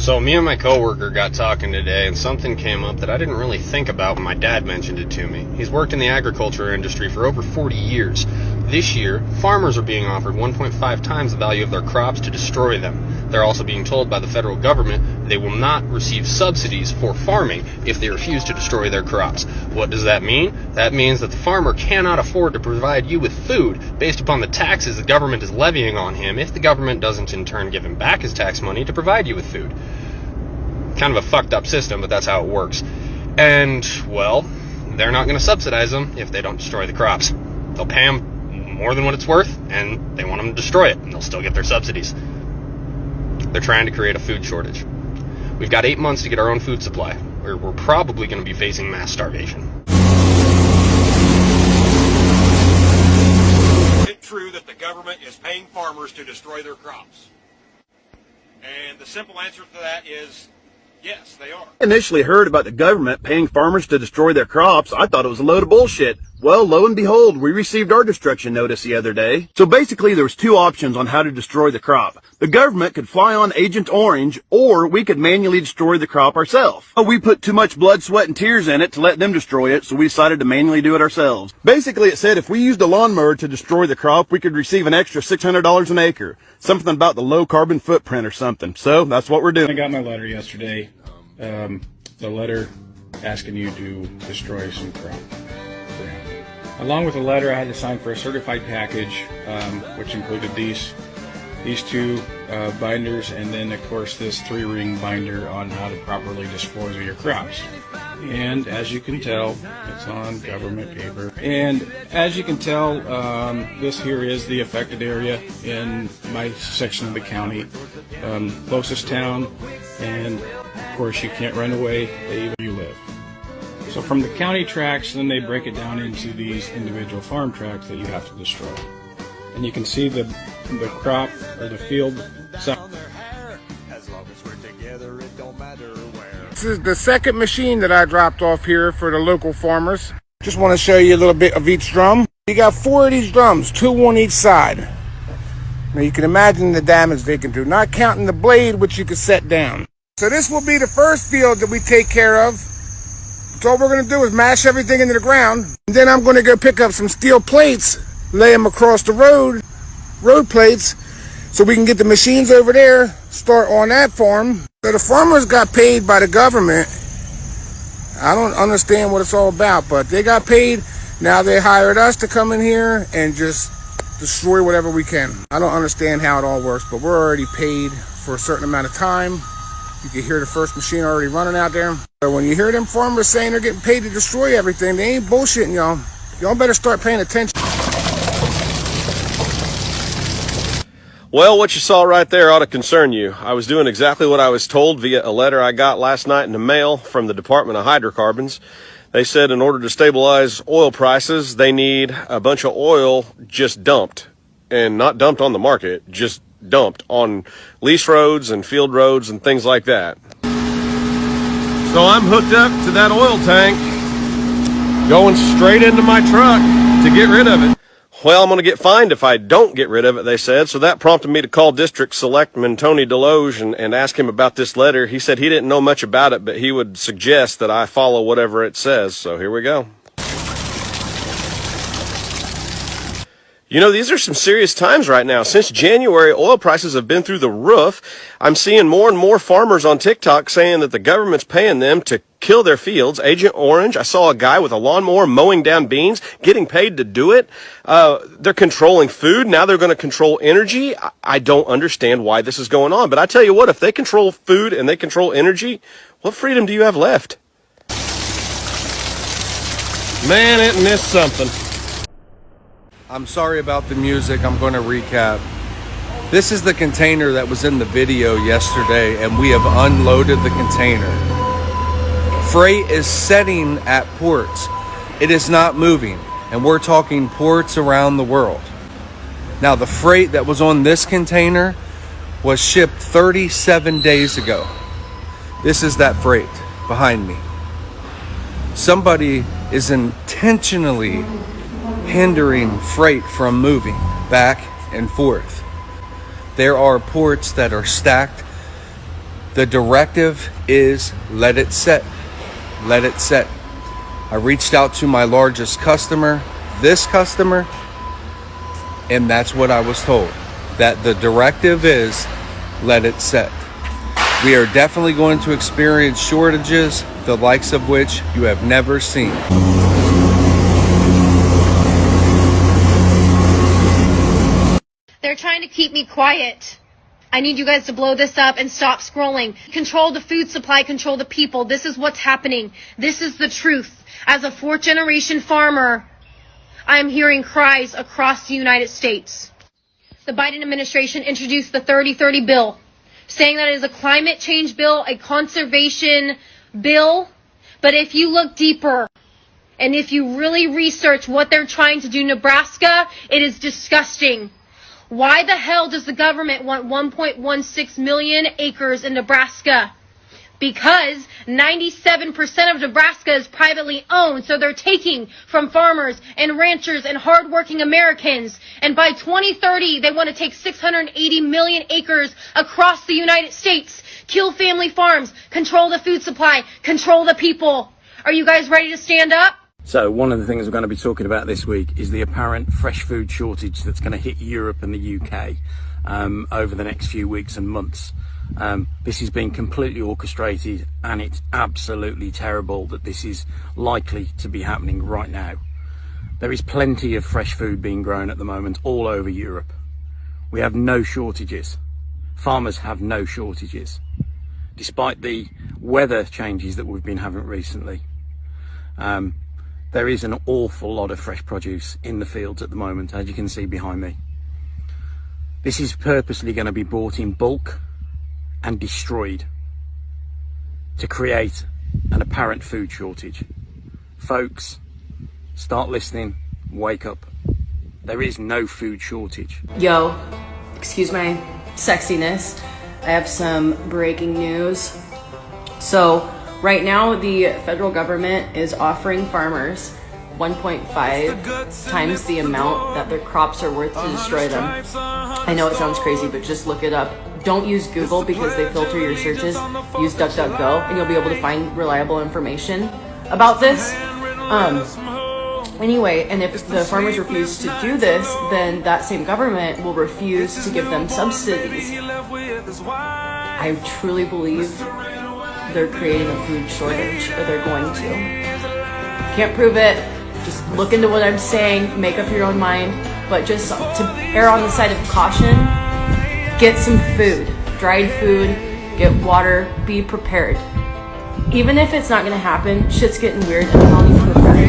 So me and my coworker got talking today, and something came up that I didn't really think about when my dad mentioned it to me. He's worked in the agriculture industry for over 40 years. This year, farmers are being offered 1.5 times the value of their crops to destroy them. They're also being told by the federal government they will not receive subsidies for farming if they refuse to destroy their crops. What does that mean? That means that the farmer cannot afford to provide you with food based upon the taxes the government is levying on him if the government doesn't in turn give him back his tax money to provide you with food. Kind of a fucked up system, but that's how it works. And, well, they're not going to subsidize them if they don't destroy the crops. They'll pay them more than what it's worth, and they want them to destroy it, and they'll still get their subsidies. They're trying to create a food shortage. We've got 8 months to get our own food supply. We're probably going to be facing mass starvation. Is it true that the government is paying farmers to destroy their crops? And the simple answer to that is yes, they are. Initially heard about the government paying farmers to destroy their crops, I thought it was a load of bullshit. Well, lo and behold, we received our destruction notice the other day. So basically there was two options on how to destroy the crop. The government could fly on Agent Orange, or we could manually destroy the crop ourselves. We put too much blood, sweat, and tears in it to let them destroy it, so we decided to manually do it ourselves. Basically it said if we used a lawnmower to destroy the crop, we could receive an extra $600 an acre. Something about the low carbon footprint or something. So that's what we're doing. I got my letter yesterday. The letter asking you to destroy some crop. Along with the letter, I had to sign for a certified package, which included these two binders, and then of course this 3-ring binder on how to properly dispose of your crops. And as you can tell, it's on government paper. And as you can tell, this here is the affected area in my section of the county, closest town, and of course you can't run away where you live. So from the county tracts, then they break it down into these individual farm tracts that you have to destroy. And you can see the crop or the field. This is the second machine that I dropped off here for the local farmers. Just want to show you a little bit of each drum. You got 4 of these drums, 2 on each side. Now you can imagine the damage they can do, not counting the blade which you can set down. So this will be the first field that we take care of. So all we're going to do is mash everything into the ground. And then I'm going to go pick up some steel plates, lay them across the road plates, so we can get the machines over there, start on that farm. So the farmers got paid by the government. I don't understand what it's all about, but they got paid. Now they hired us to come in here and just destroy whatever we can. I don't understand how it all works, but we're already paid for a certain amount of time. You can hear the first machine already running out there. So when you hear them farmers saying they're getting paid to destroy everything, they ain't bullshitting y'all. Y'all better start paying attention. Well, what you saw right there ought to concern you. I was doing exactly what I was told via a letter I got last night in the mail from the Department of Hydrocarbons. They said in order to stabilize oil prices, they need a bunch of oil just dumped. And not dumped on the market, just dumped on lease roads and field roads and things like that. So I'm hooked up to that oil tank, going straight into my truck to get rid of it. Well, I'm going to get fined if I don't get rid of it, they said. So that prompted me to call District Selectman Tony Deloge and ask him about this letter. He said he didn't know much about it, but he would suggest that I follow whatever it says. So here we go. You know, these are some serious times right now. Since January, oil prices have been through the roof. I'm seeing more and more farmers on TikTok saying that the government's paying them to kill their fields. Agent Orange, I saw a guy with a lawnmower mowing down beans, getting paid to do it. They're controlling food. Now they're going to control energy. I don't understand why this is going on. But I tell you what, if they control food and they control energy, what freedom do you have left? Man, isn't this something? I'm sorry about the music. I'm going to recap. This is the container that was in the video yesterday, and we have unloaded the container. Freight is setting at ports. It is not moving, and we're talking ports around the world. Now, the freight that was on this container was shipped 37 days ago. This is that freight behind me. Somebody is intentionally hindering freight from moving back and forth. There are ports that are stacked The directive is let it set. Let it set. I reached out to my largest customer, this customer, and that's what I was told. That the directive is let it set. We are definitely going to experience shortages, the likes of which you have never seen. They're trying to keep me quiet. I need you guys to blow this up and stop scrolling. Control the food supply, control the people. This is what's happening. This is the truth. As a fourth-generation farmer, I am hearing cries across the United States. The Biden administration introduced the 30-30 bill, saying that it is a climate change bill, a conservation bill. But if you look deeper and if you really research what they're trying to do in Nebraska, it is disgusting. Why the hell does the government want 1.16 million acres in Nebraska? Because 97% of Nebraska is privately owned, so they're taking from farmers and ranchers and hardworking Americans. And by 2030, they want to take 680 million acres across the United States, kill family farms, control the food supply, control the people. Are you guys ready to stand up? So one of the things we're going to be talking about this week is the apparent fresh food shortage that's going to hit Europe and the UK over the next few weeks and months. This has been completely orchestrated, and it's absolutely terrible that this is likely to be happening right now. There is plenty of fresh food being grown at the moment all over Europe. We have no shortages. Farmers have no shortages, despite the weather changes that we've been having recently. There is an awful lot of fresh produce in the fields at the moment, as you can see behind me. This is purposely going to be bought in bulk and destroyed to create an apparent food shortage. Folks, start listening, wake up. There is no food shortage. Yo, excuse my sexiness. I have some breaking news. So, right now, the federal government is offering farmers 1.5 times the amount that their crops are worth to destroy them. I know it sounds crazy, but just look it up. Don't use Google because they filter your searches. Use DuckDuckGo and you'll be able to find reliable information about this. Anyway, and if the farmers refuse to do this, then that same government will refuse to give them subsidies. I truly believe they're creating a food shortage, or they're going to. Can't prove it. Just look into what I'm saying, make up your own mind. But just to err on the side of caution, get some food, dried food, get water, be prepared. Even if it's not gonna happen, shit's getting weird and we all need to prepare.